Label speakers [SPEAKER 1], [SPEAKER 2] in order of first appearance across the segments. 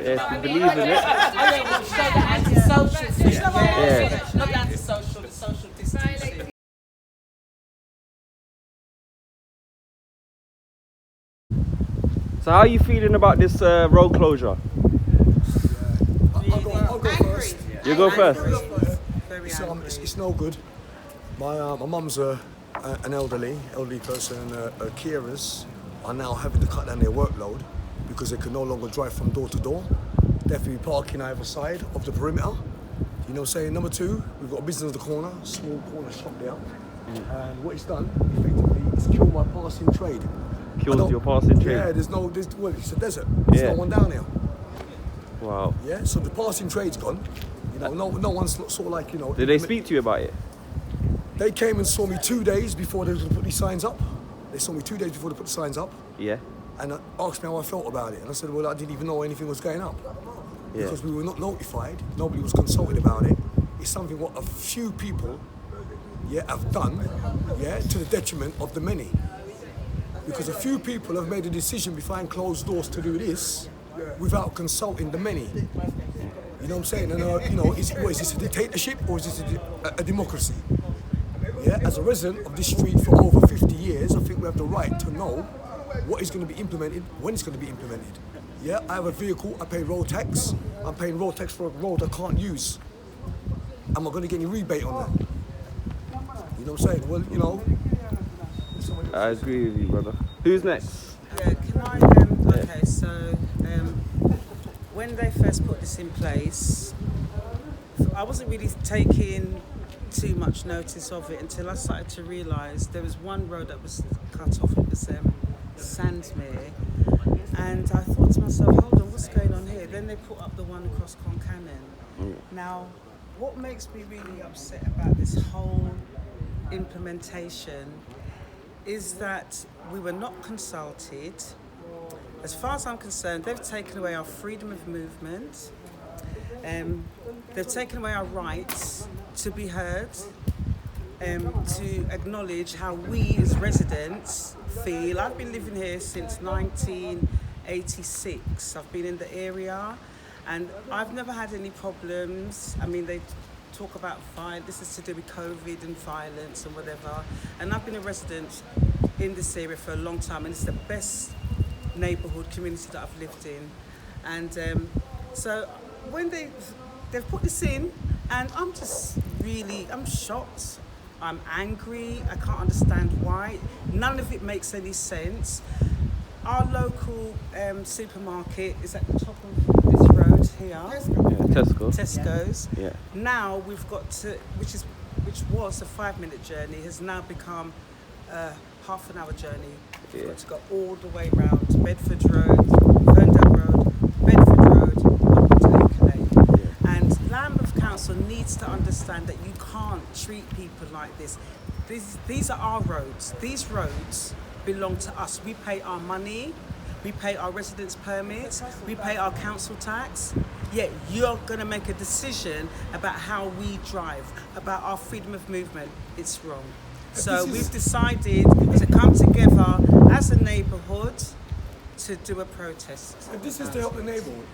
[SPEAKER 1] if you believe in it.
[SPEAKER 2] Show the antisocial thing. Not the antisocial, the social distancing.
[SPEAKER 1] So how are you feeling about this road closure?
[SPEAKER 3] I'll go first.
[SPEAKER 1] You go first.
[SPEAKER 3] It's no good. My mum's an elderly person, and her carers are now having to cut down their workload because they can no longer drive from door to door. They have to be parking either side of the perimeter. You know what I'm saying? Number two, we've got a business on the corner, small corner shop there. And what it's done, effectively, is killed my passing trade.
[SPEAKER 1] Killed your passing trade?
[SPEAKER 3] Yeah, well, it's a desert. There's no one down there.
[SPEAKER 1] Wow.
[SPEAKER 3] Yeah, so the passing trade's gone. You know, no one's sort of like, you know.
[SPEAKER 1] Did they speak to you about it?
[SPEAKER 3] They came and saw me 2 days before they were going to put these signs up. They saw me 2 days before they put the signs up.
[SPEAKER 1] Yeah.
[SPEAKER 3] And asked me how I felt about it. And I said, well, I didn't even know anything was going up.
[SPEAKER 1] Yeah.
[SPEAKER 3] Because we were not notified. Nobody was consulted about it. It's something what a few people, have done, to the detriment of the many. Because a few people have made a decision behind closed doors to do this without consulting the many. You know what I'm saying? And is this a dictatorship or is this a democracy? Yeah, as a resident of this street for over 50 years, I think we have the right to know what is going to be implemented, when it's going to be implemented. Yeah, I have a vehicle, I pay road tax. I'm paying road tax for a road I can't use. Am I going to get any rebate on that? You know what I'm saying? Well, you know.
[SPEAKER 1] I agree with you, brother. Who's next?
[SPEAKER 2] Yeah, can I, okay, so when they first put this in place, I wasn't really taking too much notice of it until I started to realise there was one road that was cut off. It was Sandsmere, and I thought to myself, hold on, what's going on here? Then they put up the one across Concannon. Now, what makes me really upset about this whole implementation is that we were not consulted. As far as I'm concerned, they've taken away our freedom of movement. They've taken away our rights to be heard, to acknowledge how we as residents feel. I've been living here since 1986. I've been in the area and I've never had any problems. I mean, they talk about this is to do with COVID and violence and whatever. And I've been a resident in this area for a long time, and it's the best neighbourhood community that I've lived in. And so when they've put this in, and I'm shocked, I'm angry, I can't understand why. None of it makes any sense. Our local supermarket is at the top of this road here. Tesco's.
[SPEAKER 1] Yeah.
[SPEAKER 2] Now we've got to, which was a 5-minute journey, has now become a half-an-hour journey. We've got to go all the way round Bedford Road, Ferndale Road, Bedford Road, up to Lake Lane. And Lambeth Council needs to understand that you can't treat people like this. These are our roads. These roads belong to us. We pay our money, we pay our residence permits, we pay our council tax. Yet you're going to make a decision about how we drive, about our freedom of movement. It's wrong. So we've decided to come together as a neighbourhood to do a protest.
[SPEAKER 3] If this is to help the neighbourhood,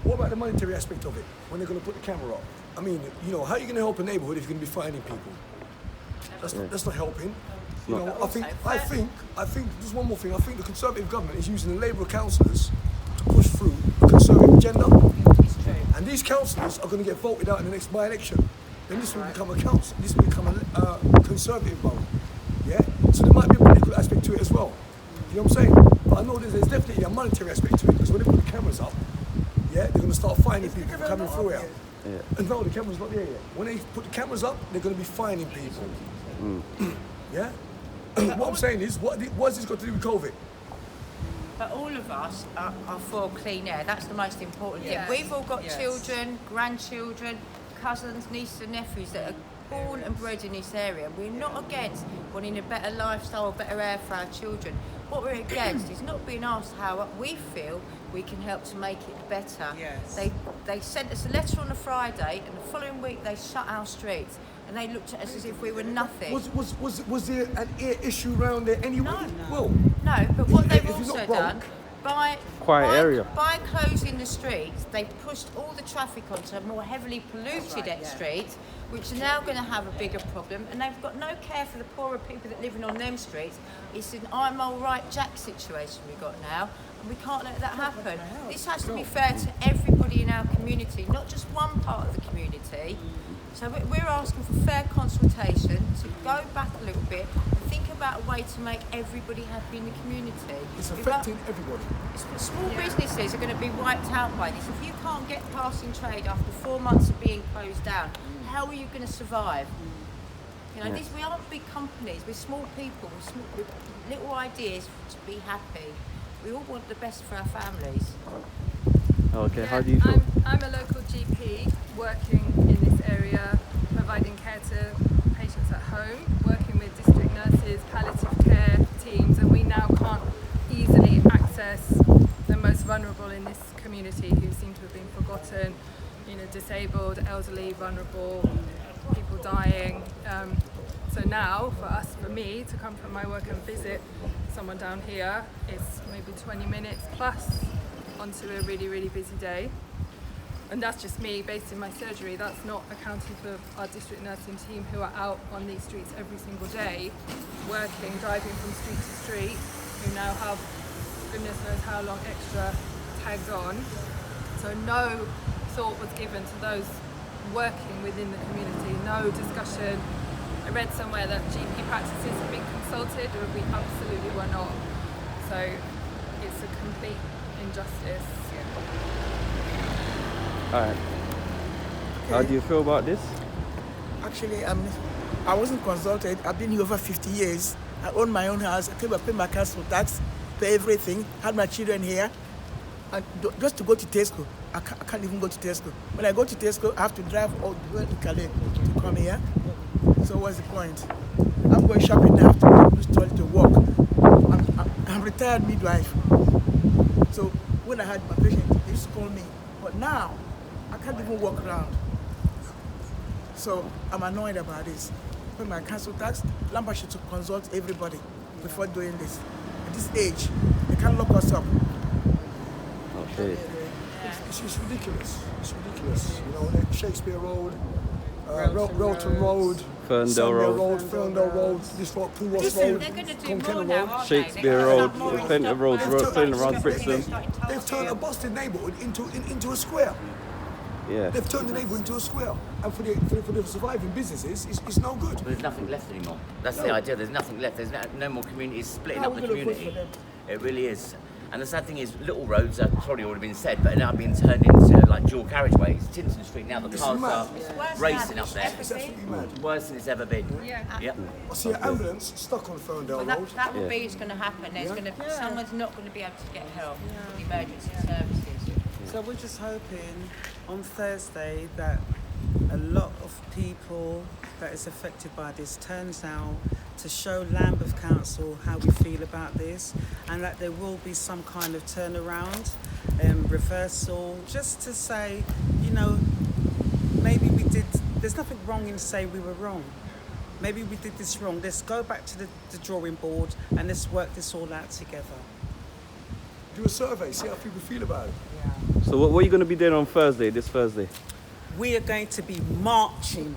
[SPEAKER 3] what about the monetary aspect of it? When they're going to put the camera up? I mean, you know, how are you going to help a neighbourhood if you're going to be fining people? That's not helping. You know, I think there's one more thing. I think the Conservative government is using the Labour councillors to push through a Conservative agenda. And these councillors are going to get voted out in the next by-election. Then this will become a council. This will become a Conservative vote. Yeah. So there might be a political aspect to it as well. You know what I'm saying? But I know there's definitely a monetary aspect to it, because when they put the cameras up, they're going to start fining people for coming through here. Yeah. And no, the camera's not there yet. When they put the cameras up, they're going to be fining people. Yeah. What I'm saying is, what has this got to do with COVID?
[SPEAKER 4] But all of us are for clean air. That's the most important thing. We've all got children, grandchildren, cousins, nieces and nephews that are born and bred in this area. We're not against wanting a better lifestyle, better air for our children. What we're against is not being asked how we feel we can help to make it better.
[SPEAKER 2] Yes.
[SPEAKER 4] They sent us a letter on a Friday, and the following week they shut our streets. And they looked at us as if we were nothing.
[SPEAKER 3] Was there an air issue around there anyway?
[SPEAKER 4] No.
[SPEAKER 3] Well,
[SPEAKER 4] no, but what they've also done,
[SPEAKER 1] quiet area.
[SPEAKER 4] By closing the streets, they pushed all the traffic onto more heavily polluted streets, which are now going to have a bigger problem, and they've got no care for the poorer people that living on them streets. It's an I'm all right Jack situation we've got now, and we can't let that happen. This has to be fair to everybody in our community, not just one part of the community. So we're asking for fair consultation, to go back a little bit and think about a way to make everybody happy in the community.
[SPEAKER 3] It's affecting everybody.
[SPEAKER 4] Small businesses are going to be wiped out by this. If you can't get passing trade after 4 months of being closed down, how are you going to survive? You know, we aren't big companies, we're small people, with little ideas to be happy. We all want the best for our families.
[SPEAKER 1] Okay,
[SPEAKER 5] Yeah,
[SPEAKER 1] how do you feel?
[SPEAKER 5] I'm a local GP working in this area, providing care to patients at home, working with district nurses, palliative care teams, and we now can't easily access the most vulnerable in this community who seem to have been forgotten, you know, disabled, elderly, vulnerable, people dying. So now, for me to come from my work and visit someone down here, it's maybe 20 minutes plus onto a really, really busy day. And that's just me based in my surgery. That's not accounting for our district nursing team who are out on these streets every single day, working, driving from street to street, who now have goodness knows how long extra tagged on. So no thought was given to those working within the community, no discussion. I read somewhere that GP practices have been consulted, or we absolutely were not. So it's a complete injustice.
[SPEAKER 1] Alright. How do you feel about this?
[SPEAKER 6] Actually, I wasn't consulted. I've been here over 50 years. I own my own house. I pay my council tax, pay everything, had my children here. And just to go to Tesco, I can't even go to Tesco. When I go to Tesco, I have to drive all the way to Calais to come here. So what's the point? I'm going shopping now, I have to go to the store to walk. I'm retired midwife. So when I had my patient, they used to call me. But now, I can't even walk around. So I'm annoyed about this. When my council tax, Lambert should consult everybody before doing this. At this age, they can't lock us up.
[SPEAKER 1] Okay.
[SPEAKER 3] It's ridiculous. It's ridiculous. You know, Shakespeare Road, Relton Road,
[SPEAKER 1] Ferndale Road.
[SPEAKER 3] Ferndale Road, this lot, Pooros Road,
[SPEAKER 4] They're going to do
[SPEAKER 3] Conkenna
[SPEAKER 4] more now,
[SPEAKER 3] Road.
[SPEAKER 4] aren't
[SPEAKER 1] Shakespeare
[SPEAKER 4] they?
[SPEAKER 1] Road, Plenty of roads, running around Brixton.
[SPEAKER 3] They've turned a busted neighbourhood into a square.
[SPEAKER 1] Yeah.
[SPEAKER 3] They've turned the neighbourhood into a square. And for the surviving businesses, it's no good.
[SPEAKER 7] There's nothing left anymore. That's the idea. There's nothing left. There's no more communities splitting
[SPEAKER 6] How
[SPEAKER 7] up
[SPEAKER 6] are
[SPEAKER 7] the
[SPEAKER 6] we gonna
[SPEAKER 7] community.
[SPEAKER 6] push for
[SPEAKER 7] It really is. And the sad thing is, little roads have probably already been said, but are now being turned into like dual carriageways. Tinton Street now, the cars are racing up there.
[SPEAKER 3] It's absolutely mad.
[SPEAKER 7] Worse than it's ever been.
[SPEAKER 5] Yeah.
[SPEAKER 7] Yep.
[SPEAKER 3] I see an ambulance stuck on Ferndale
[SPEAKER 4] Well,
[SPEAKER 3] Road.
[SPEAKER 4] that will be what's going to happen. There's going to someone's not going to be able to get help for the emergency services.
[SPEAKER 2] So we're just hoping on Thursday that a lot of people that is affected by this turns out to show Lambeth Council how we feel about this, and that there will be some kind of turnaround, reversal, just to say, you know, maybe we did, there's nothing wrong in saying we were wrong. Maybe we did this wrong. Let's go back to the drawing board and let's work this all out together.
[SPEAKER 3] Do a survey, see how people feel about it.
[SPEAKER 1] So what are you going to be doing on Thursday, this Thursday?
[SPEAKER 2] We are going to be marching.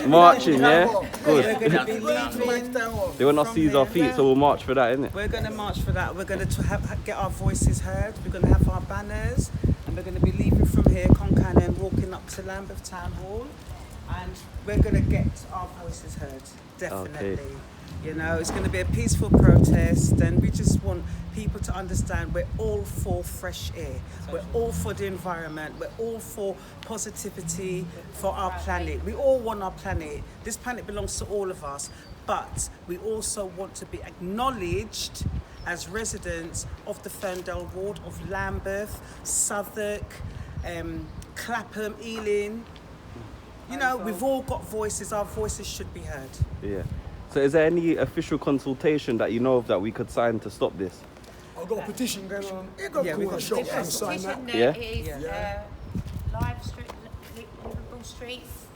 [SPEAKER 1] Marching, yeah?
[SPEAKER 2] We're
[SPEAKER 1] Good.
[SPEAKER 2] going to be leaving.
[SPEAKER 1] They want us to use our feet, so we'll march for that, innit?
[SPEAKER 2] We're going to march for that. We're going to get our voices heard. We're going to have our banners, and we're going to be leaving from here, Concannon, and walking up to Lambeth Town Hall, and we're going to get our voices heard. Definitely.
[SPEAKER 1] Okay.
[SPEAKER 2] You know, it's going to be a peaceful protest, and we just want people to understand we're all for fresh air. We're all for the environment. We're all for positivity for our planet. We all want our planet. This planet belongs to all of us, but we also want to be acknowledged as residents of the Ferndale ward, of Lambeth, Southwark, Clapham, Ealing. You know, we've all got voices. Our voices should be heard.
[SPEAKER 1] Yeah. So is there any official consultation that you know of that we could sign to stop this?
[SPEAKER 3] I've got a petition going on.
[SPEAKER 2] Yeah, we've got a
[SPEAKER 3] Shop
[SPEAKER 2] petition.
[SPEAKER 3] and sign that.
[SPEAKER 4] Petition
[SPEAKER 1] Yeah?
[SPEAKER 4] is live street, livable streets.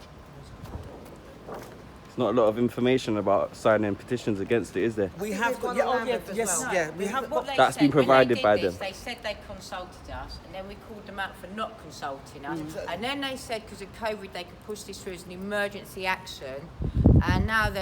[SPEAKER 1] There's not a lot of information about signing petitions against it, is there?
[SPEAKER 2] We have got, we have
[SPEAKER 4] What
[SPEAKER 2] got.
[SPEAKER 4] they
[SPEAKER 1] That's
[SPEAKER 4] said
[SPEAKER 1] been
[SPEAKER 4] when
[SPEAKER 1] provided
[SPEAKER 4] they
[SPEAKER 1] by
[SPEAKER 4] did this,
[SPEAKER 1] them.
[SPEAKER 4] They said they consulted us, and then we called them out for not consulting us. And then they said because of COVID they could push this through as an emergency action. And now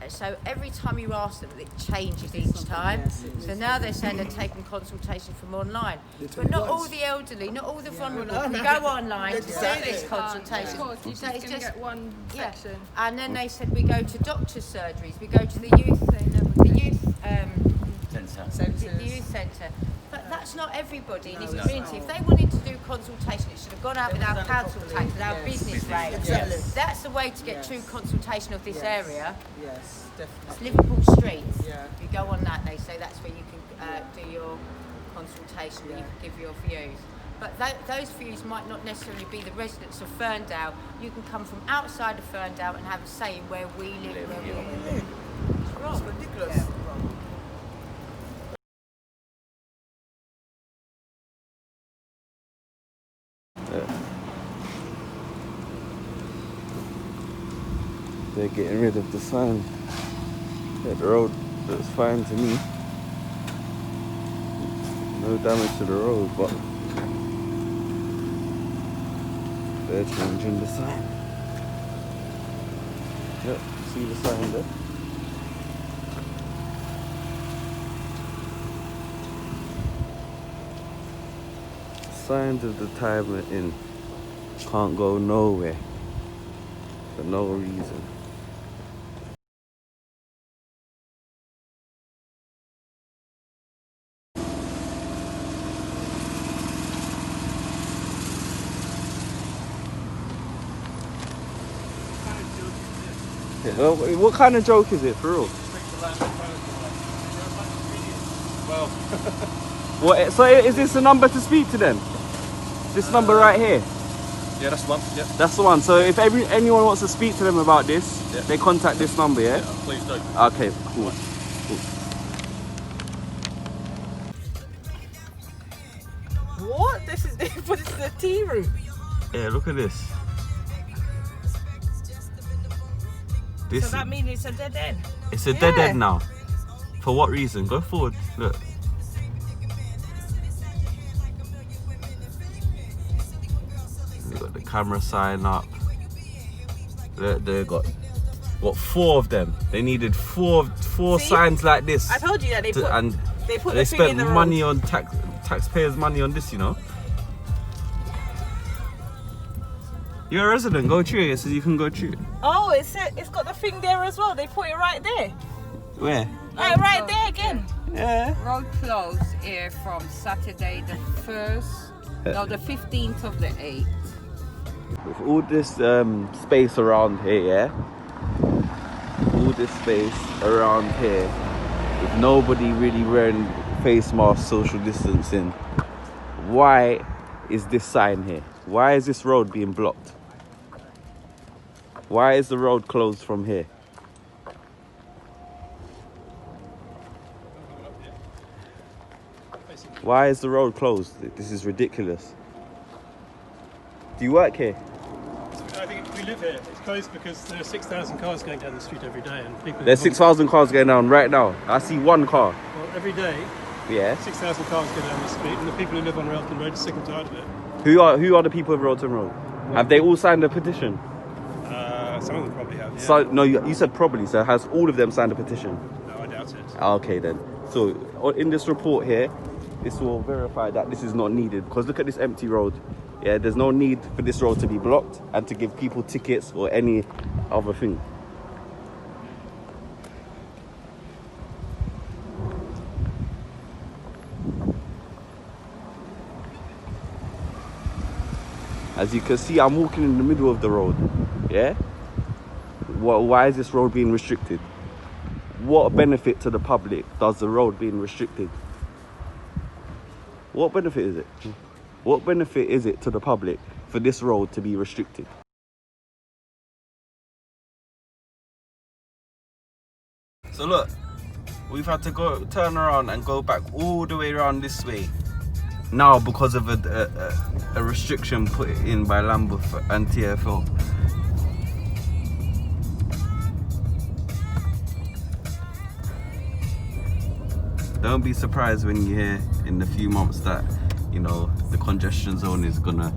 [SPEAKER 4] so every time you ask them, it changes each time. So now they're saying they're taking consultation from online. But not all the elderly, not all the vulnerable can go online to take this consultation.
[SPEAKER 5] Of course, you're
[SPEAKER 4] So
[SPEAKER 5] just going to get one section.
[SPEAKER 4] And then they said we go to doctor's surgeries, we go to the youth centre. But that's not everybody in this community. If they wanted to do consultation, it should have gone out with our council tax, with our business rates.
[SPEAKER 2] Exactly.
[SPEAKER 4] That's the way to get true consultation of this area.
[SPEAKER 2] Yes, definitely.
[SPEAKER 4] It's Liverpool Streets.
[SPEAKER 2] Yeah.
[SPEAKER 4] If you go on that, they say that's where you can do your consultation, where you can give your views. But those views might not necessarily be the residents of Ferndale. You can come from outside of Ferndale and have a say in where we live, where we live. It's wrong.
[SPEAKER 2] It's ridiculous.
[SPEAKER 4] Yeah.
[SPEAKER 1] They're getting rid of the sign. Yeah, the road looks fine to me. No damage to the road, but they're changing the sign. Yep, see the sign there? Signs of the time we're in. Can't go nowhere for no reason. Yeah, well, what kind of joke is it, for real?
[SPEAKER 8] Well,
[SPEAKER 1] What? So is this the number to speak to them? This number right here?
[SPEAKER 8] yeah, that's the one. Yeah,
[SPEAKER 1] That's the one. So if anyone wants to speak to them about this,
[SPEAKER 8] Yeah.
[SPEAKER 1] they contact this number, yeah?
[SPEAKER 8] please do.
[SPEAKER 1] Okay, cool.
[SPEAKER 2] What? This is the tea room.
[SPEAKER 1] Yeah, look at this. This
[SPEAKER 2] So that means it's a dead end.
[SPEAKER 1] it's a dead end now. For what reason? Go forward. Look. They got the camera sign up. They got what, 4 of them. They needed four
[SPEAKER 2] See?
[SPEAKER 1] signs like this.
[SPEAKER 2] I told you that they put
[SPEAKER 1] and
[SPEAKER 2] the thing
[SPEAKER 1] they spent
[SPEAKER 2] in the
[SPEAKER 1] money
[SPEAKER 2] road.
[SPEAKER 1] on taxpayers' money on this, you know. You're a resident. Go through it, so you can go through it.
[SPEAKER 2] Oh, it's got the thing there as well. They put it right there.
[SPEAKER 1] Where?
[SPEAKER 2] Right there again.
[SPEAKER 1] Yeah.
[SPEAKER 9] Road closed here from Saturday the 1st, no, the 15th of the 8th.
[SPEAKER 1] With all this space around here, yeah? All this space around here, with nobody really wearing face masks, social distancing, why is this sign here? Why is this road being blocked? Why is the road closed from here? Why is the road closed? This is ridiculous. Do you work here?
[SPEAKER 8] I think we live here. It's closed because there are 6,000 cars going down the street every day, and people.
[SPEAKER 1] There's 6,000 cars going down right now. I see one car.
[SPEAKER 8] Well, every day,
[SPEAKER 1] Yeah.
[SPEAKER 8] 6,000 cars go down the street, and the people who live on Railton Road are sick and tired of it.
[SPEAKER 1] Who are the people of Railton Road? Have they all signed a petition?
[SPEAKER 8] Some of them probably have. Yeah.
[SPEAKER 1] So no, you said probably. So has all of them signed a petition?
[SPEAKER 8] No, I doubt it.
[SPEAKER 1] Okay then. So in this report here, this will verify that this is not needed, because look at this empty road. Yeah, there's no need for this road to be blocked and to give people tickets or any other thing. As you can see, I'm walking in the middle of the road. Yeah? Why is this road being restricted? What benefit to the public does the road being restricted? What benefit is it? What benefit is it to the public for this road to be restricted? So look, we've had to turn around and go back all the way around this way now because of a restriction put in by Lambeth and TFL. don't be surprised when you hear in a few months that, you know, the congestion zone is gonna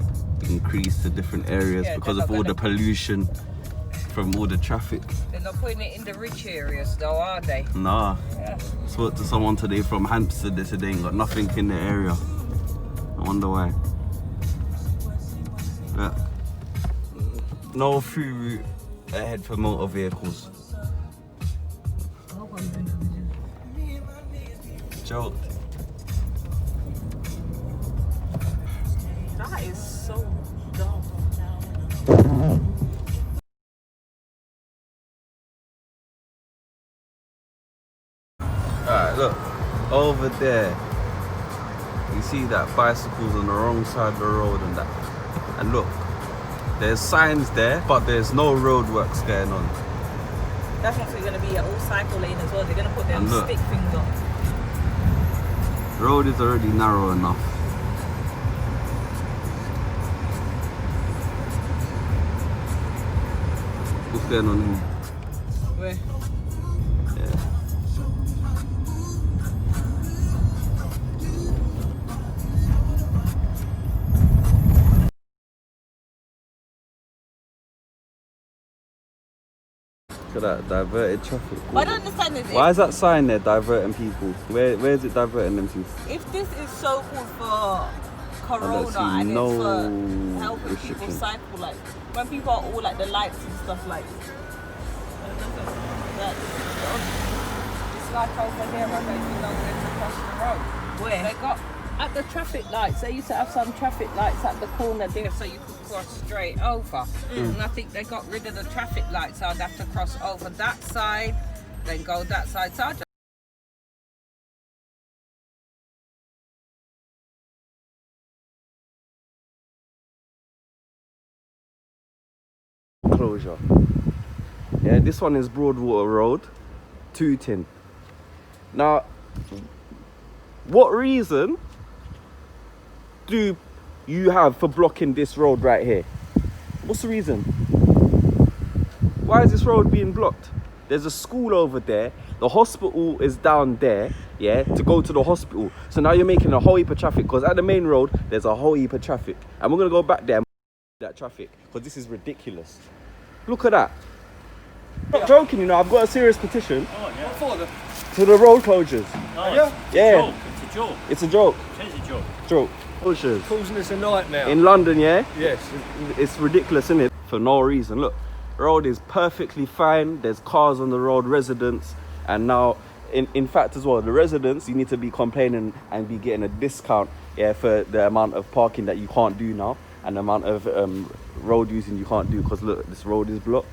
[SPEAKER 1] increase to different areas because of all the pollution from all the traffic.
[SPEAKER 9] They're not putting it in the rich areas though, are they?
[SPEAKER 1] Nah. Spoke to someone today from Hampstead. They said they ain't got nothing in the area. I wonder why. Yeah. No through route ahead for motor vehicles. Joke.
[SPEAKER 2] That is so dumb.
[SPEAKER 1] Alright, look. Over there. You see that bicycles on the wrong side of the road and that. And look. There's signs there, but there's no roadworks going on.
[SPEAKER 2] That's actually going to be an all cycle lane as well. They're going to put them
[SPEAKER 1] And look.
[SPEAKER 2] stick things on.
[SPEAKER 1] The road is already narrow enough. What's going on here?
[SPEAKER 2] Where?
[SPEAKER 1] Yeah. Look at that, diverted traffic.
[SPEAKER 2] I don't understand this.
[SPEAKER 1] Why is that sign there diverting people? Where is it diverting them to?
[SPEAKER 2] If this is so good for Corona
[SPEAKER 1] see
[SPEAKER 2] and
[SPEAKER 1] no
[SPEAKER 2] it's for helping people
[SPEAKER 1] restriction.
[SPEAKER 2] cycle, like when people are all like the lights and stuff like
[SPEAKER 9] It's like over here, I don't even know where to cross the road.
[SPEAKER 2] where?
[SPEAKER 9] They got at the traffic lights. They used to have some traffic lights at the corner there, so you could cross straight over. And I think they got rid of the traffic lights. So I'd have to cross over that side, then go that side. So I just
[SPEAKER 1] Closure. Yeah, this one is Broadwater Road, Tooting. Now, what reason do you have for blocking this road right here? What's the reason? Why is this road being blocked? There's a school over there. The hospital is down there, yeah, to go to the hospital. So now you're making a whole heap of traffic because at the main road, there's a whole heap of traffic. And we're going to go back there and that traffic because this is ridiculous. Look at that. I'm not joking, you know, I've got a serious petition
[SPEAKER 8] What for?
[SPEAKER 1] to the road closures.
[SPEAKER 8] Yeah.
[SPEAKER 1] Yeah.
[SPEAKER 8] It's a joke.
[SPEAKER 1] It's a joke.
[SPEAKER 8] It's a joke.
[SPEAKER 1] Joke. Closures.
[SPEAKER 3] Causing us a nightmare.
[SPEAKER 1] In London, yeah?
[SPEAKER 3] Yes.
[SPEAKER 1] It's ridiculous, isn't it? For no reason. Look, road is perfectly fine. There's cars on the road, residents. And now, in fact as well, the residents, you need to be complaining and be getting a discount, yeah, for the amount of parking that you can't do now. And the amount of road using you can't do because look, this road is blocked.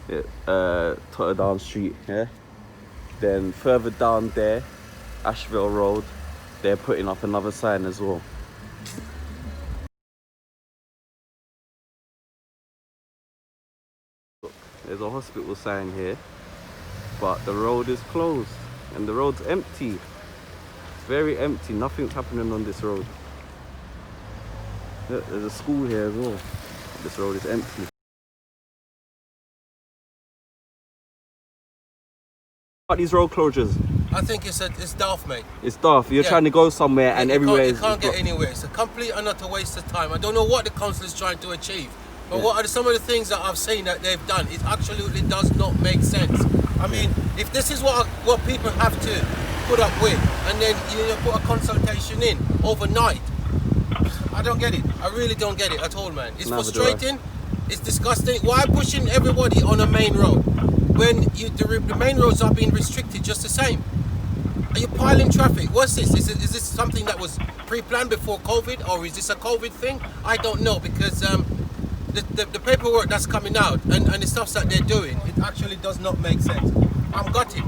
[SPEAKER 1] Totterdown Street, yeah. Then further down there, Asheville Road, they're putting up another sign as well. Look, there's a hospital sign here, but the road is closed and the road's empty. It's very empty. Nothing's happening on this road. Look, there's a school here as well. This road is empty. What these road closures?
[SPEAKER 10] I think it's daft, mate.
[SPEAKER 1] It's daft. You're trying to go somewhere and everywhere
[SPEAKER 10] you
[SPEAKER 1] is
[SPEAKER 10] can't get
[SPEAKER 1] blocked.
[SPEAKER 10] anywhere. It's a complete and utter waste of time. I don't know what the council is trying to achieve, but what are some of the things that I've seen that they've done? It absolutely does not make sense. I mean, if this is what people have to put up with, and then you put a consultation in overnight, I don't get it. I really don't get it at all, man. It's frustrating. It's disgusting. Why pushing everybody on a main road when the main roads are being restricted just the same? Are you piling traffic? What's this? Is this something that was pre-planned before COVID, or is this a COVID thing? I don't know, because the paperwork that's coming out and the stuff that they're doing, it actually does not make sense. I'm gutted.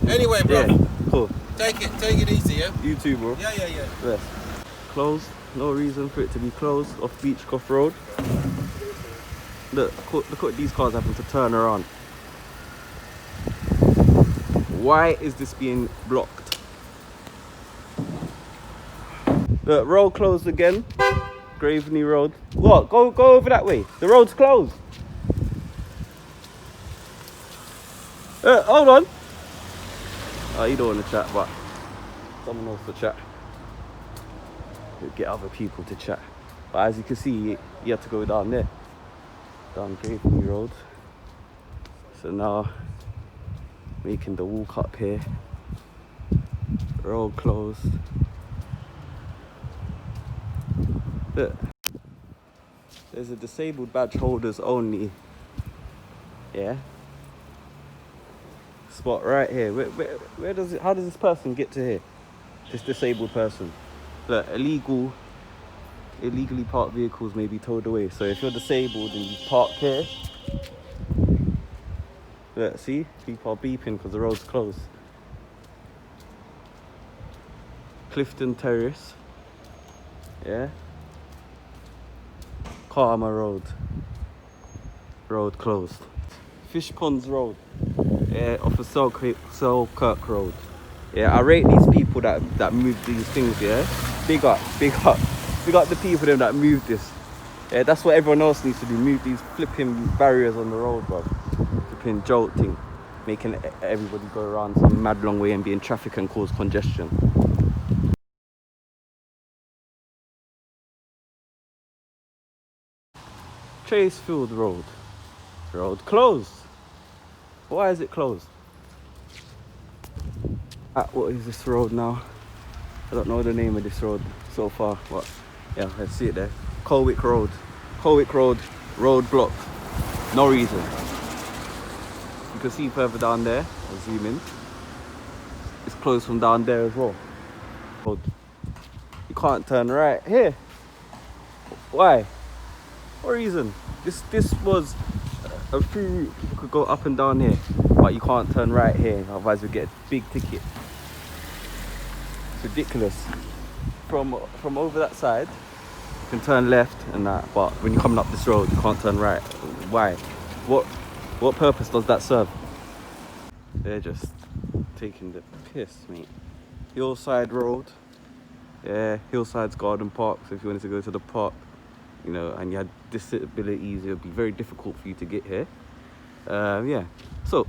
[SPEAKER 10] Anyway, bro.
[SPEAKER 1] Yeah, cool.
[SPEAKER 10] Take it easy, yeah?
[SPEAKER 1] You too, bro.
[SPEAKER 10] Yeah.
[SPEAKER 1] Yes. Closed. No reason for it to be closed off Beechcroft Road. Look what these cars having to turn around. Why is this being blocked? The road closed again. Graveney Road. What? Go over that way. The road's closed. Hold on. Oh, you don't want to chat, but someone else to chat. Get other people to chat. But as you can see, you have to go down there, down Graveney Road. So now, making the walk up here. Road closed. Look, there's a disabled badge holders only. Yeah. Spot right here. Where does it? How does this person get to here? This disabled person. Look, illegally parked vehicles may be towed away. So if you're disabled and you park here, look, see, people are beeping because the road's closed. Clifton Terrace, yeah. Karma Road closed. Fish Ponds Road, yeah, off of Selkirk Road. Yeah, I rate these people that move these things, yeah. Big up the people them that move this. Yeah, that's what everyone else needs to do, move these flipping barriers on the road, bro. Flipping jolting, making everybody go around some mad long way and be in traffic and cause congestion. Tracefield Road closed. Why is it closed? What is this road now? I don't know the name of this road so far, but yeah, I see it there. Colwick Road, road blocked. No reason. You can see further down there, I'll zoom in. It's closed from down there as well. Road. You can't turn right here. Why? What reason? This was a free route. People could go up and down here, but you can't turn right here, otherwise we get a big ticket. It's ridiculous. From over that side, you can turn left and that, but when you're coming up this road, you can't turn right. Why? What purpose does that serve? They're just taking the piss, mate. Hillside Road, yeah, Hillsides Garden Park. So if you wanted to go to the park, you know, and you had disabilities, it would be very difficult for you to get here. Yeah. So,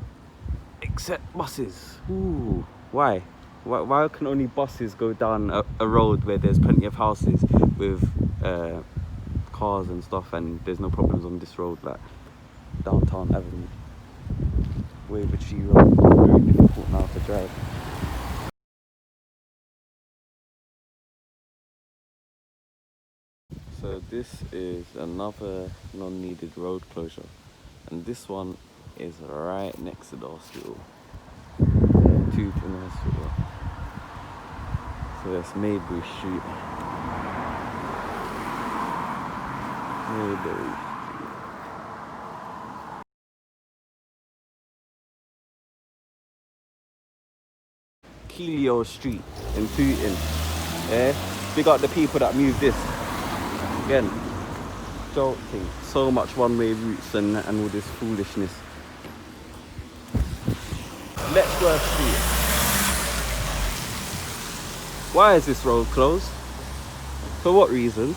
[SPEAKER 1] except buses. Ooh, why? Why can only buses go down a road where there's plenty of houses with cars and stuff, and there's no problems on this road like Downtown Avenue, Wavertree Road? Very difficult now to drive. So this is another non-needed road closure, and this one is right next to the hospital, Tooting Hospital. So that's Maybury Street. Maybury Street. Keelio Street in Tooting. Yeah, big up the people that moved this. Again, jolting, so much one-way routes and all this foolishness. Letchworth Street. Why is this road closed? For what reason?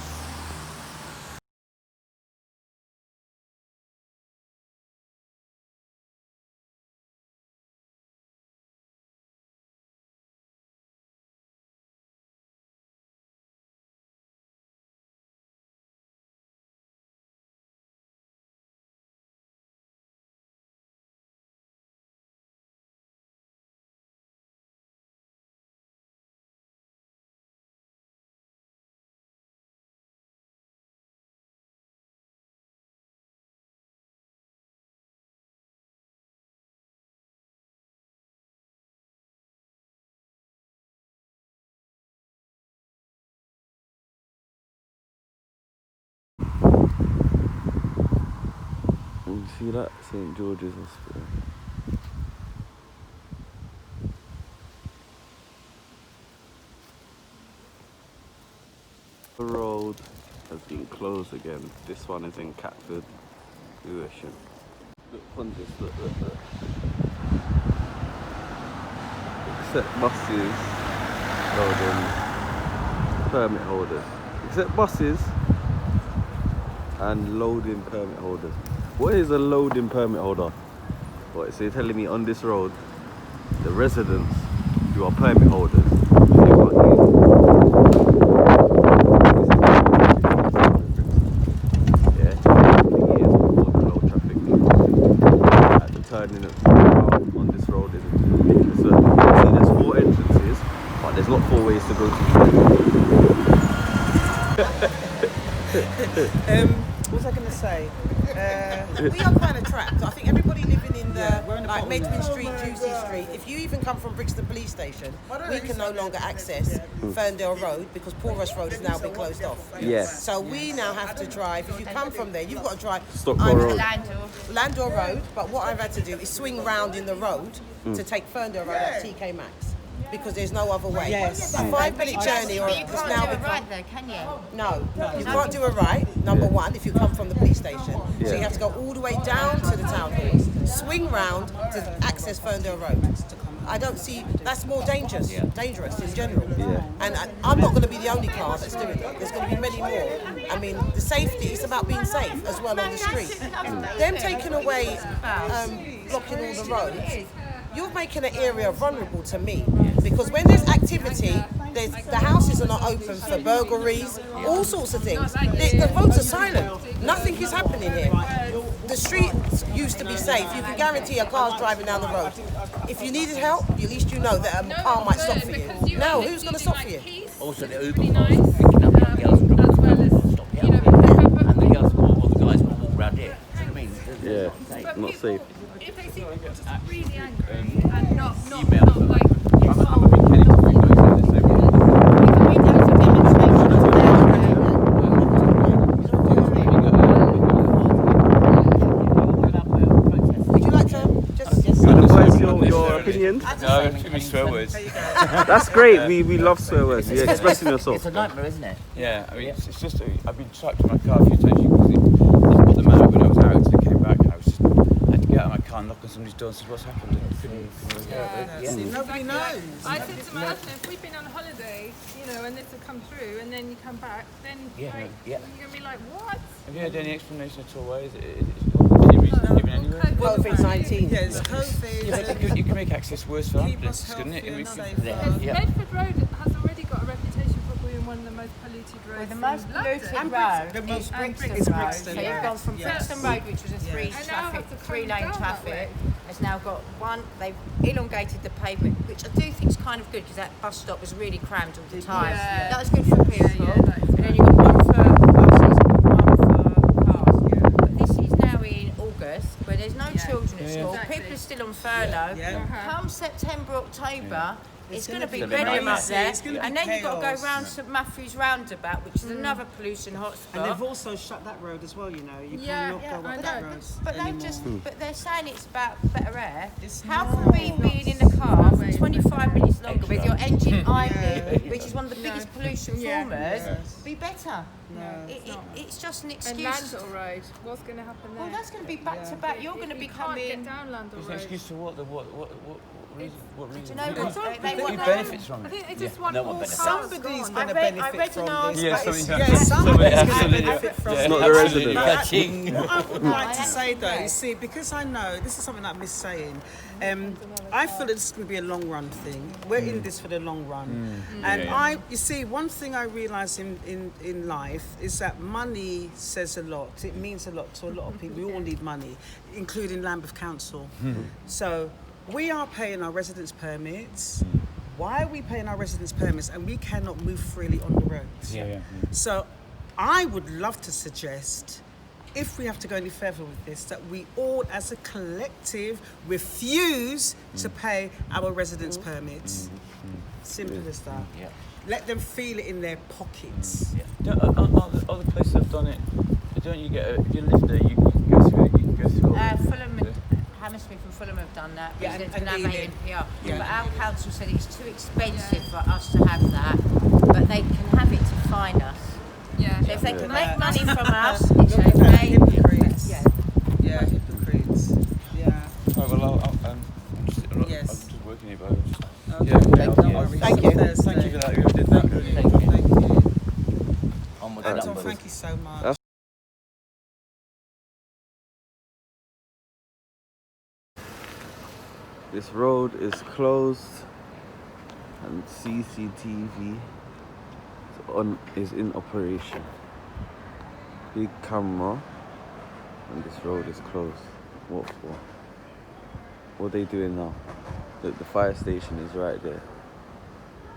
[SPEAKER 1] You see that? St. George's Hospital. The road has been closed again. This one is in Catford, Lewisham. Look on this, look. Except buses loading permit holders. Except buses and loading permit holders. What is a loading permit holder? What, so you're telling me on this road, the residents who are permit holders, got 4 ways to go to.
[SPEAKER 2] What was I going to say?
[SPEAKER 11] We are kind of trapped. I think everybody living in
[SPEAKER 2] we're in the
[SPEAKER 11] like
[SPEAKER 2] bottom
[SPEAKER 11] Medwin
[SPEAKER 2] there.
[SPEAKER 11] Street, Juicy Street. If you even come from Brixton Police Station, we can no longer access Ferndale Road because Porus Road has now been closed off.
[SPEAKER 1] Yeah.
[SPEAKER 11] So we now have to drive. If you come from there, you've got to drive
[SPEAKER 1] Stockport Road.
[SPEAKER 11] Landor Road. But what I've had to do is swing round in the road to take Ferndale Road at TK Maxx. Because there's no other way.
[SPEAKER 2] Yes.
[SPEAKER 11] A 5-minute journey
[SPEAKER 4] But you
[SPEAKER 11] has
[SPEAKER 4] can't
[SPEAKER 11] now
[SPEAKER 4] do it
[SPEAKER 11] become...
[SPEAKER 4] right there, can you?
[SPEAKER 11] No, you can't do a right, number one, if you come from the police station. So you have to go all the way down to the town hall, swing round to access Ferndale Road. I don't see, that's more dangerous in general. And I'm not going to be the only car that's doing it. There's going to be many more. I mean, the safety, it's about being safe as well on the street. Them taking away, blocking all the roads, you're making an area vulnerable to me. Because when there's activity, the houses are not open for burglaries, all sorts of things. The roads are silent. Nothing is happening here. The streets used to be safe. You can guarantee a car's driving down the road. If you needed help, at least you know that a car might stop for you. No, who's going to stop for you?
[SPEAKER 7] Also, the Uber cars picking up the girls and dropping them off, stop here. And the girls or the guys will walk around here. Do you know what I mean?
[SPEAKER 1] Yeah, not safe.
[SPEAKER 5] If they see people just really angry and not like...
[SPEAKER 11] Would you like to just
[SPEAKER 1] Advise your opinions?
[SPEAKER 12] No, too many swear words.
[SPEAKER 1] That's great. We love swear words. You're expressing yourself.
[SPEAKER 7] It's a nightmare, isn't it?
[SPEAKER 12] Yeah, I mean, it's just, I've been trapped in my car a few times because I put them out when I was out and I came back. I had to get out of my car and knock on somebody's door and say, what's happened?
[SPEAKER 2] Nobody knows.
[SPEAKER 5] I said to my husband, if we've been on holiday, and this will come through, and then you come back, then you're going to be like, what?
[SPEAKER 12] Have you had any explanation at all? Why is it? Any reason given anywhere?
[SPEAKER 11] COVID-19.
[SPEAKER 2] Yeah, it's COVID.
[SPEAKER 12] Yeah, but you can make access worse for
[SPEAKER 2] Keep us
[SPEAKER 12] ambulances, couldn't it?
[SPEAKER 2] healthy and
[SPEAKER 12] safer.
[SPEAKER 5] Bedford Road has already got a reputation for being one of the most polluted roads.
[SPEAKER 4] Well, the most
[SPEAKER 5] in
[SPEAKER 4] polluted
[SPEAKER 5] London.
[SPEAKER 4] road
[SPEAKER 2] The most
[SPEAKER 4] is Brixton
[SPEAKER 2] is
[SPEAKER 4] Road.
[SPEAKER 2] Brixton,
[SPEAKER 4] So you've
[SPEAKER 2] yeah.
[SPEAKER 4] gone from
[SPEAKER 2] Yes.
[SPEAKER 4] Brixton Road, which was a
[SPEAKER 5] And now have to come
[SPEAKER 4] three-lane
[SPEAKER 5] down that
[SPEAKER 4] traffic,
[SPEAKER 5] way.
[SPEAKER 4] has now got one. They've elongated the pavement, which I do think is kind of good because that bus stop was really crammed all the time.
[SPEAKER 5] Yeah.
[SPEAKER 4] That was good for people.
[SPEAKER 5] that is
[SPEAKER 4] And then you've got one for buses, one for cars. But this is now in August, where there's no children at school.
[SPEAKER 5] Exactly.
[SPEAKER 4] People are still on furlough.
[SPEAKER 2] Yeah.
[SPEAKER 4] Come September, October. It's going to be
[SPEAKER 2] gonna be
[SPEAKER 4] bedlam up
[SPEAKER 2] crazy.
[SPEAKER 4] there,
[SPEAKER 2] It's gonna be
[SPEAKER 4] and then you've got to
[SPEAKER 2] chaos.
[SPEAKER 4] go round St Matthew's roundabout, which is another pollution hotspot.
[SPEAKER 2] And they've also shut that road as well, You
[SPEAKER 5] Yeah,
[SPEAKER 2] cannot
[SPEAKER 5] yeah,
[SPEAKER 2] go
[SPEAKER 5] I
[SPEAKER 2] up that
[SPEAKER 5] know.
[SPEAKER 2] road
[SPEAKER 4] But
[SPEAKER 2] anymore.
[SPEAKER 4] but they're saying it's about better air.
[SPEAKER 2] It's
[SPEAKER 4] How
[SPEAKER 2] not.
[SPEAKER 4] can we being in the car for 25 minutes longer with your engine idling, which is one of the biggest pollution formers, be better? It's just an
[SPEAKER 5] And
[SPEAKER 4] excuse.
[SPEAKER 5] Landor Road, what's going to happen there?
[SPEAKER 4] Well, that's going to be back to back. You're going to be
[SPEAKER 5] You can't
[SPEAKER 4] coming.
[SPEAKER 5] get down Landor
[SPEAKER 12] It's an
[SPEAKER 5] Road.
[SPEAKER 12] excuse to what? What reason?
[SPEAKER 4] Do you know what? They
[SPEAKER 12] Who
[SPEAKER 4] want
[SPEAKER 12] benefits from
[SPEAKER 5] I
[SPEAKER 12] it?
[SPEAKER 5] think they just want
[SPEAKER 7] no
[SPEAKER 5] all
[SPEAKER 7] one
[SPEAKER 5] cars
[SPEAKER 7] benefits.
[SPEAKER 2] Somebody's
[SPEAKER 5] gone.
[SPEAKER 2] going to
[SPEAKER 4] I read
[SPEAKER 2] benefit
[SPEAKER 4] an
[SPEAKER 2] from
[SPEAKER 4] article.
[SPEAKER 2] this.
[SPEAKER 12] Yeah,
[SPEAKER 2] but it's-
[SPEAKER 12] somebody has.
[SPEAKER 2] somebody's going to
[SPEAKER 12] Somebody has.
[SPEAKER 2] benefit from
[SPEAKER 1] It's
[SPEAKER 2] it.
[SPEAKER 1] not the resident.
[SPEAKER 12] Catching.
[SPEAKER 2] What I would like to say though, you see, because I know this is something I miss saying. I feel it's going to be a long run thing. We're in this for the long run, and you see, one thing I realise in life is that money says a lot. It means a lot to a lot of people. We all need money, including Lambeth Council. So we are paying our residence permits. Why are we paying our residence permits and we cannot move freely on the roads? So I would love to suggest, if we have to go any further with this, that we all as a collective refuse to pay our residence permits. Simple as that. Let them feel it in their pockets.
[SPEAKER 12] Other places have done it. Don't you get if you live there, you can go through it. You can go through it.
[SPEAKER 4] Fulham, Hammersmith and Fulham have done that.
[SPEAKER 2] Yeah,
[SPEAKER 4] Residents
[SPEAKER 2] and
[SPEAKER 4] now
[SPEAKER 2] Ealing.
[SPEAKER 4] made it,
[SPEAKER 2] Yeah.
[SPEAKER 4] But our council said it's too expensive for us to have that. But they can have it to fine us.
[SPEAKER 5] Yeah.
[SPEAKER 4] So if they can make money from us, it's
[SPEAKER 2] Look at the
[SPEAKER 4] okay.
[SPEAKER 2] hypocrites.
[SPEAKER 4] Yeah.
[SPEAKER 2] Yeah, hypocrites. Yeah.
[SPEAKER 12] Oh, well, I'm
[SPEAKER 2] Yes.
[SPEAKER 12] just working here, but I'm just.
[SPEAKER 2] Okay.
[SPEAKER 12] Yeah,
[SPEAKER 2] Don't worry.
[SPEAKER 11] Thank you.
[SPEAKER 2] Thursday.
[SPEAKER 12] Thank you for that. You did that.
[SPEAKER 2] Thank you.
[SPEAKER 7] Onward and
[SPEAKER 2] Anton,
[SPEAKER 7] upwards.
[SPEAKER 2] thank you so much.
[SPEAKER 1] That's- This road is closed and CCTV is in operation. Big camera and this road is closed. What for? What are they doing now? The fire station is right there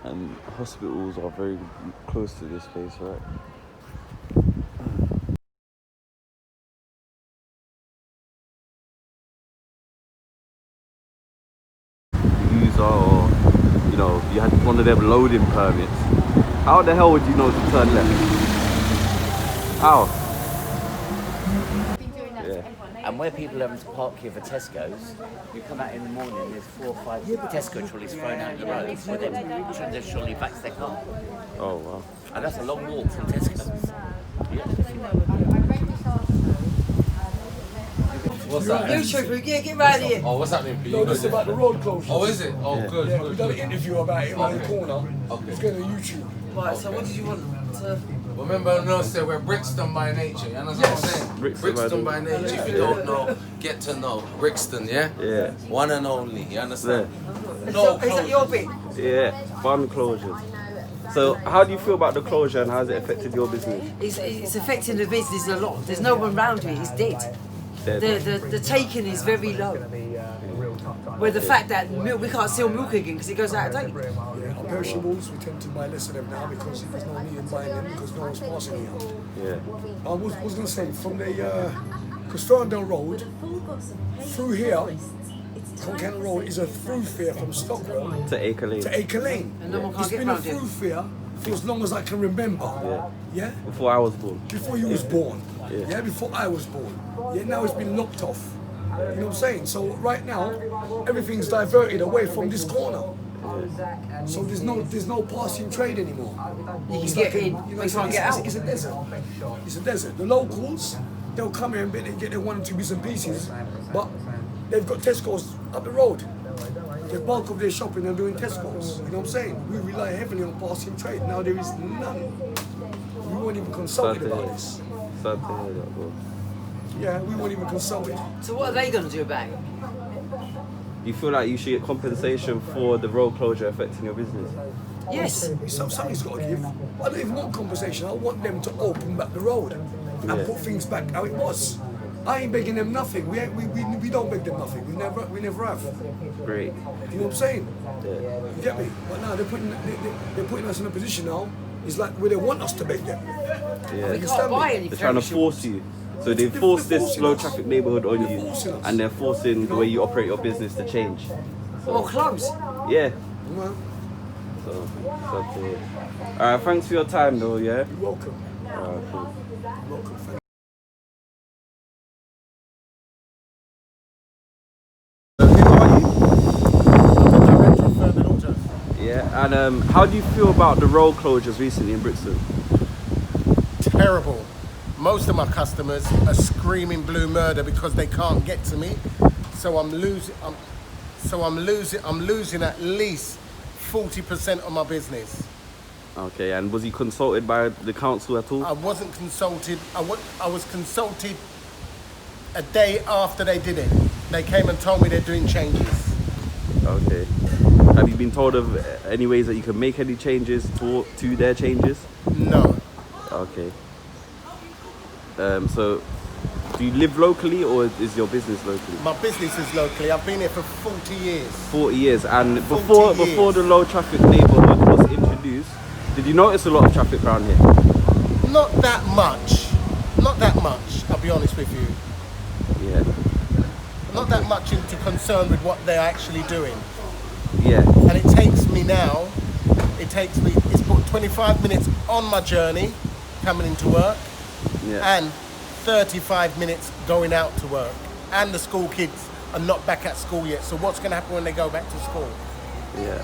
[SPEAKER 1] And hospitals are very close to this place, right? User, or you know, you had one of them loading permits. How the hell would you know to turn left? How? Yeah.
[SPEAKER 7] And where people are having to park here for Tesco's, you come out in the morning, there's 4 or 5 Tesco trolleys thrown out in the road for them to transitionally back to their car.
[SPEAKER 1] Oh wow.
[SPEAKER 7] And that's a long walk from Tesco's.
[SPEAKER 10] What's that?
[SPEAKER 11] Yeah, get right here.
[SPEAKER 10] Oh, what's happening, Pete?
[SPEAKER 3] No, this is about the road closures.
[SPEAKER 10] Oh, is it? Oh,
[SPEAKER 1] Yeah.
[SPEAKER 10] good.
[SPEAKER 3] Yeah,
[SPEAKER 10] good,
[SPEAKER 3] we done an
[SPEAKER 10] good.
[SPEAKER 3] interview about it around the corner.
[SPEAKER 10] Okay.
[SPEAKER 3] It's going on YouTube.
[SPEAKER 11] Right, so what did you want to...
[SPEAKER 10] Remember, no, say we're Brixton by nature. You understand what I'm saying?
[SPEAKER 1] Brixton
[SPEAKER 10] by nature. If you don't know, get to know. Brixton, yeah?
[SPEAKER 1] Yeah.
[SPEAKER 10] One and only. You understand?
[SPEAKER 11] So, is that your bit?
[SPEAKER 1] Yeah. Fun closures. So how do you feel about the closure and how has it affected your business?
[SPEAKER 11] It's affecting the business a lot. There's no one round here. It's dead. The taking is very low. With the fact that milk, we can't sell milk again because it goes out of date.
[SPEAKER 3] Yeah, our perishables, we tend to buy less of them now because there's no need in buying them because no one's passing here.
[SPEAKER 1] Yeah.
[SPEAKER 3] I was going to say, from the Ferndale Road, through here, Concan Road is a thoroughfare from Stockwell
[SPEAKER 1] To Acre Lane.
[SPEAKER 3] to Acre Lane.
[SPEAKER 11] And no one can't
[SPEAKER 3] It's
[SPEAKER 11] get
[SPEAKER 3] been a
[SPEAKER 11] round it.
[SPEAKER 3] thoroughfare for as long as I can remember. Yeah?
[SPEAKER 1] Before I was born.
[SPEAKER 3] Before you was born.
[SPEAKER 1] Yeah.
[SPEAKER 3] Yeah, before I was born. Yeah, now it's been locked off. You know what I'm saying? So right now, everything's diverted away from this corner. So there's no passing trade anymore.
[SPEAKER 11] You
[SPEAKER 3] It's
[SPEAKER 11] can get
[SPEAKER 3] like
[SPEAKER 11] in,
[SPEAKER 3] you know,
[SPEAKER 11] but
[SPEAKER 3] it's,
[SPEAKER 11] you can't get out.
[SPEAKER 3] it's a desert. It's a desert. The locals, they'll come here and get their 1 or 2 bits and pieces, but they've got Tesco's up the road. The bulk of their shopping are doing Tesco's. You know what I'm saying? We rely heavily on passing trade. Now there is none. We weren't even consulted about this.
[SPEAKER 1] Sad to hear that, bro.
[SPEAKER 3] Yeah, we weren't even consulted.
[SPEAKER 11] So what are they going to do about it?
[SPEAKER 1] You feel like you should get compensation for the road closure affecting your business?
[SPEAKER 11] Yes.
[SPEAKER 3] Something's got to give. I don't even want compensation. I want them to open back the road and put things back how it was. I ain't begging them nothing. We don't beg them nothing. We never have.
[SPEAKER 1] Great.
[SPEAKER 3] You know what I'm saying?
[SPEAKER 1] Yeah.
[SPEAKER 3] You get me? But now they're putting us in a position now. It's like where they want us to beg them.
[SPEAKER 1] Yeah.
[SPEAKER 11] We can't buy any
[SPEAKER 1] They're trying to force you. So they forced this low traffic neighborhood on you, and they're forcing the way you operate your business to change.
[SPEAKER 11] Or close.
[SPEAKER 1] Yeah.
[SPEAKER 3] Well,
[SPEAKER 1] So sad to hear. Alright, thanks for your time though, yeah?
[SPEAKER 3] you're welcome.
[SPEAKER 1] Alright, cool.
[SPEAKER 3] You're welcome.
[SPEAKER 1] Yeah, and how do you feel about the road closures recently in Brixton?
[SPEAKER 13] Terrible. Most of my customers are screaming blue murder because they can't get to me. So I'm losing at least 40% of my business.
[SPEAKER 1] Okay, and was he consulted by the council at all?
[SPEAKER 13] I wasn't consulted. I was consulted a day after they did it. They came and told me they're doing changes.
[SPEAKER 1] Okay. Have you been told of any ways that you can make any changes to their changes?
[SPEAKER 13] No.
[SPEAKER 1] Okay. So, do you live locally or is your business locally?
[SPEAKER 13] My business is locally. I've been here for 40 years.
[SPEAKER 1] 40 years. And
[SPEAKER 13] 40
[SPEAKER 1] before the low traffic neighborhood was introduced, did you notice a lot of traffic around here?
[SPEAKER 13] Not that much. Not that much, I'll be honest with you.
[SPEAKER 1] Yeah.
[SPEAKER 13] Not that much into concern with what they're actually doing.
[SPEAKER 1] Yeah.
[SPEAKER 13] And it's put 25 minutes on my journey coming into work and 35 minutes going out to work. And the school kids are not back at school yet. So what's going to happen when they go back to school?
[SPEAKER 1] Yeah.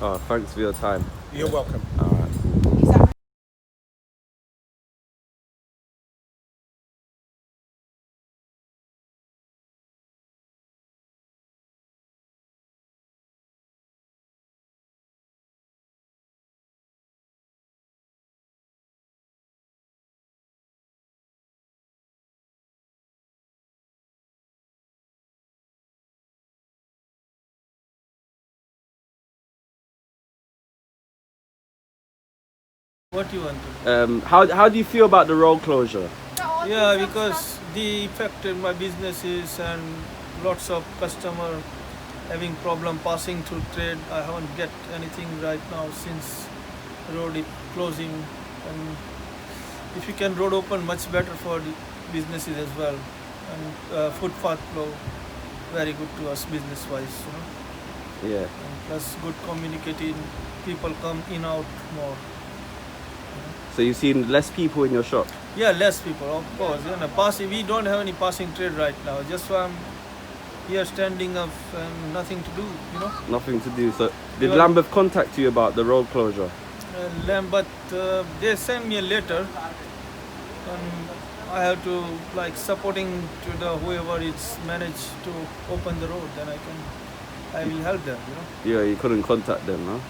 [SPEAKER 1] Oh, thanks for your time.
[SPEAKER 13] You're welcome.
[SPEAKER 1] All right.
[SPEAKER 14] What you want
[SPEAKER 1] How do you feel about the road closure?
[SPEAKER 14] Yeah, because the affected my businesses and lots of customer having problem passing through trade. I haven't get anything right now since road is closing. And if you can road open, much better for the businesses as well. And footpath flow, very good to us business wise, you know.
[SPEAKER 1] Yeah.
[SPEAKER 14] And plus good communicating, people come in out more.
[SPEAKER 1] So you've seen less people in your shop?
[SPEAKER 14] Yeah, less people, of course. You know, we don't have any passing trade right now. Just I'm here standing up and nothing to do, you know.
[SPEAKER 1] Nothing to do. So did Lambeth contact you about the road closure?
[SPEAKER 14] But they sent me a letter, and I have to like supporting to the whoever it's managed to open the road. Then I will help them, you know.
[SPEAKER 1] Yeah, you couldn't contact them, no?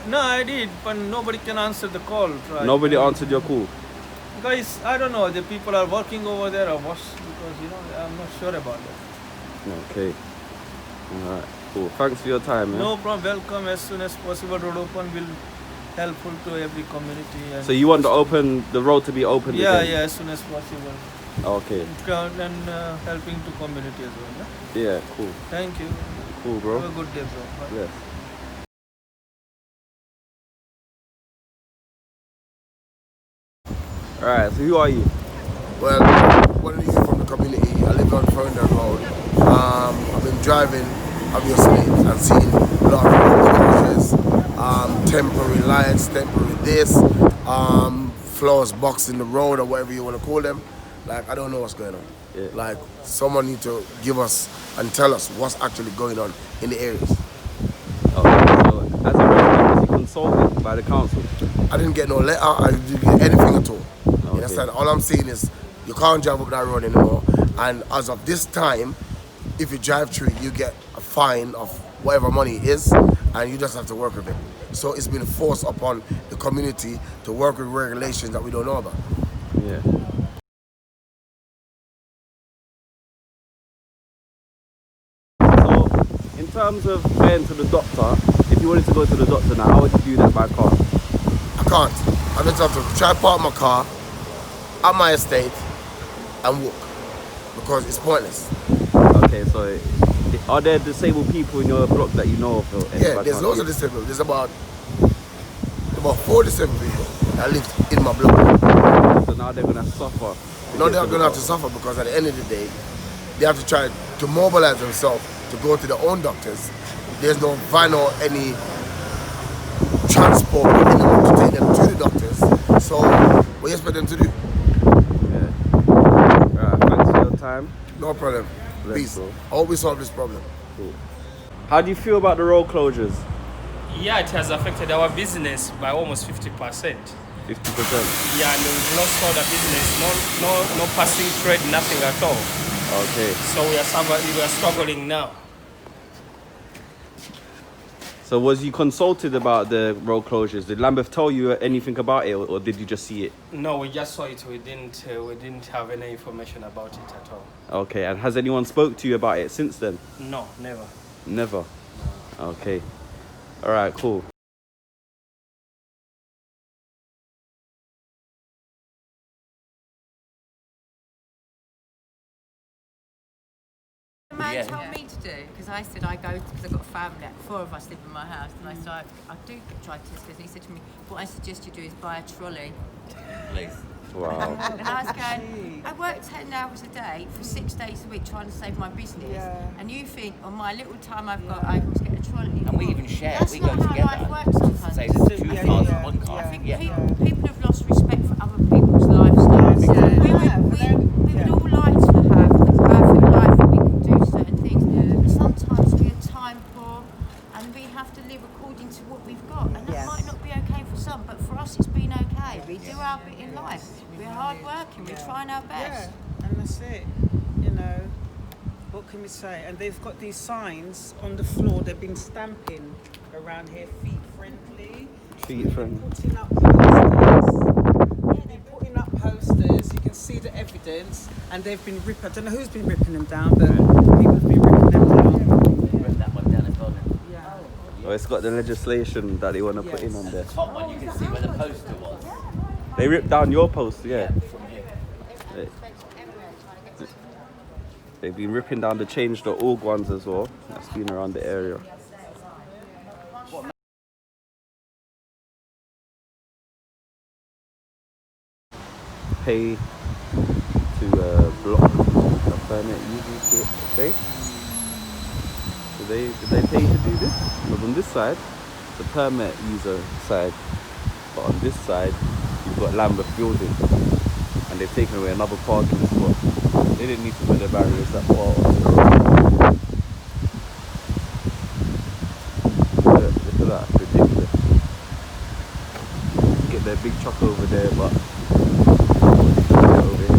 [SPEAKER 14] No, I did, but nobody can answer the call. Right?
[SPEAKER 1] Nobody answered your call?
[SPEAKER 14] Guys, I don't know. The people are working over there or what? Because you know, I'm not sure about that.
[SPEAKER 1] Okay. Alright, cool. Thanks for your time, man.
[SPEAKER 14] No problem. Welcome as soon as possible. Road open will helpful to every community. And
[SPEAKER 1] so you want the road to be open again?
[SPEAKER 14] Yeah, as soon as possible.
[SPEAKER 1] Okay.
[SPEAKER 14] And helping to community as well.
[SPEAKER 1] Yeah, cool.
[SPEAKER 14] Thank you.
[SPEAKER 1] Cool, bro.
[SPEAKER 14] Have a good day, bro. Bye.
[SPEAKER 1] Yes. Alright, so who are you?
[SPEAKER 15] Well, one of these from the community. I live on Ferndale Road. I've been driving, obviously, and seen a lot of closures, temporary lights, temporary this, floors boxing the road or whatever you want to call them. Like, I don't know what's going on.
[SPEAKER 1] Yeah.
[SPEAKER 15] Like, someone need to give us and tell us what's actually going on in the areas.
[SPEAKER 1] Okay, so as a resident, was you consulted by the council?
[SPEAKER 15] I didn't get no letter, I didn't get anything at all.
[SPEAKER 1] Okay.
[SPEAKER 15] You understand? All I'm saying is you can't drive up that road anymore, and as of this time, if you drive through, you get a fine of whatever money it is, and you just have to work with it. So it's been forced upon the community to work with regulations that we don't know about.
[SPEAKER 1] Yeah. So, in terms of going to the doctor, if you wanted to go to the doctor now, how would you do that by car?
[SPEAKER 15] I can't. I just have to try park my car at my estate and walk, because it's pointless.
[SPEAKER 1] Okay, so are there disabled people in your block that you know of?
[SPEAKER 15] Yeah, there's loads of disabled. There's about 4 disabled people that live in my block.
[SPEAKER 1] So now they're going to suffer?
[SPEAKER 15] No, they're going to have to suffer, because at the end of the day, they have to try to mobilize themselves to go to their own doctors. There's no van or any transport anymore to take them to the doctors. So, what do you expect them to do?
[SPEAKER 1] Yeah. Alright, thanks for your time.
[SPEAKER 15] No problem. Peace. I hope we solve this problem.
[SPEAKER 1] Cool. How do you feel about the road closures?
[SPEAKER 16] Yeah, it has affected our business by almost 50%.
[SPEAKER 1] 50%?
[SPEAKER 16] Yeah, and we've lost all the business. No passing trade, nothing at all.
[SPEAKER 1] Okay.
[SPEAKER 16] So we are struggling now.
[SPEAKER 1] So was you consulted about the road closures? Did Lambeth tell you anything about it, or did you just see it?
[SPEAKER 16] No, we just saw it. We didn't have any information about it at all.
[SPEAKER 1] Okay, and has anyone spoke to you about it since then?
[SPEAKER 16] No, never.
[SPEAKER 1] Never? Okay. All right, cool.
[SPEAKER 4] The man told me to do, because I said I go, because I've got a family, 4 of us live in my house, and I said I do try to test, and he said to me, what I suggest you do is buy a trolley.
[SPEAKER 7] Please.
[SPEAKER 1] Wow.
[SPEAKER 4] And I was going, I work 10 hours a day for 6 days a week trying to save my business, and you think on my little time I've got, I must get a trolley.
[SPEAKER 7] And we even share,
[SPEAKER 4] That's
[SPEAKER 7] we
[SPEAKER 4] not
[SPEAKER 7] go
[SPEAKER 4] how
[SPEAKER 7] together.
[SPEAKER 4] life works sometimes.
[SPEAKER 7] Say it's 2 cars, 1 car.
[SPEAKER 4] I think people have lost respect for other people's lifestyles. We would all like to have a perfect life and we can do certain things, but sometimes we are time poor and we have to live according to what we've got, and that might not be okay for some, but for us it's been okay. We do our bit in life. We're hard working, we're trying our best.
[SPEAKER 2] Yeah, and that's it. You know, what can we say? And they've got these signs on the floor. They've been stamping around here, feet friendly.
[SPEAKER 1] Feet friendly.
[SPEAKER 2] Putting up posters. They're putting up posters. You can see the evidence, and they've been ripping. I don't know who's been ripping them down, but people have been ripping them down.
[SPEAKER 7] Rip that one down as well.
[SPEAKER 2] Yeah.
[SPEAKER 1] Oh, it's got the legislation that they want to put in on there.
[SPEAKER 7] The top one, you can see where the poster was.
[SPEAKER 1] They ripped down your post, yeah. They've been ripping down the change.org ones as well. That's been around the area. Pay to block a permit user space. Did they pay to do this? Because on this side, the permit user side, but on this side, you've got Lambeth building, and they've taken away another parking spot. They didn't need to put the barriers that far onto the road. Look at that, ridiculous. Get their big truck over there, but over here.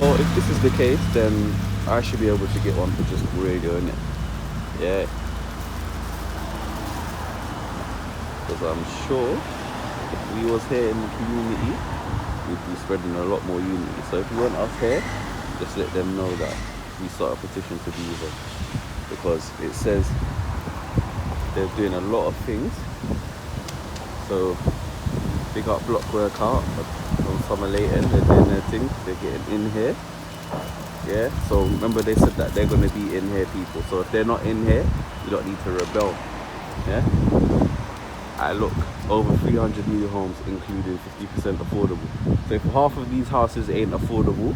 [SPEAKER 1] Well, if this is the case, then I should be able to get one for just radio, innit? Yeah. Because I'm sure if we was here in the community, we'd be spreading a lot more unity. So if you want us here, just let them know that we start a petition to do this. Because it says they're doing a lot of things. So big up block workout from Summer Leighton, they're doing their thing, they're getting in here. Yeah, so remember they said that they're going to be in here, people. So if they're not in here, you don't need to rebel. Yeah. Look, over 300 new homes, including 50% affordable. So if half of these houses ain't affordable,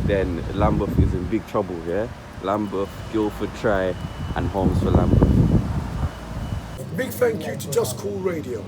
[SPEAKER 1] then Lambeth is in big trouble. Yeah, Lambeth, Guildford Try, and Homes for Lambeth.
[SPEAKER 3] Big thank you to Just Cool Radio.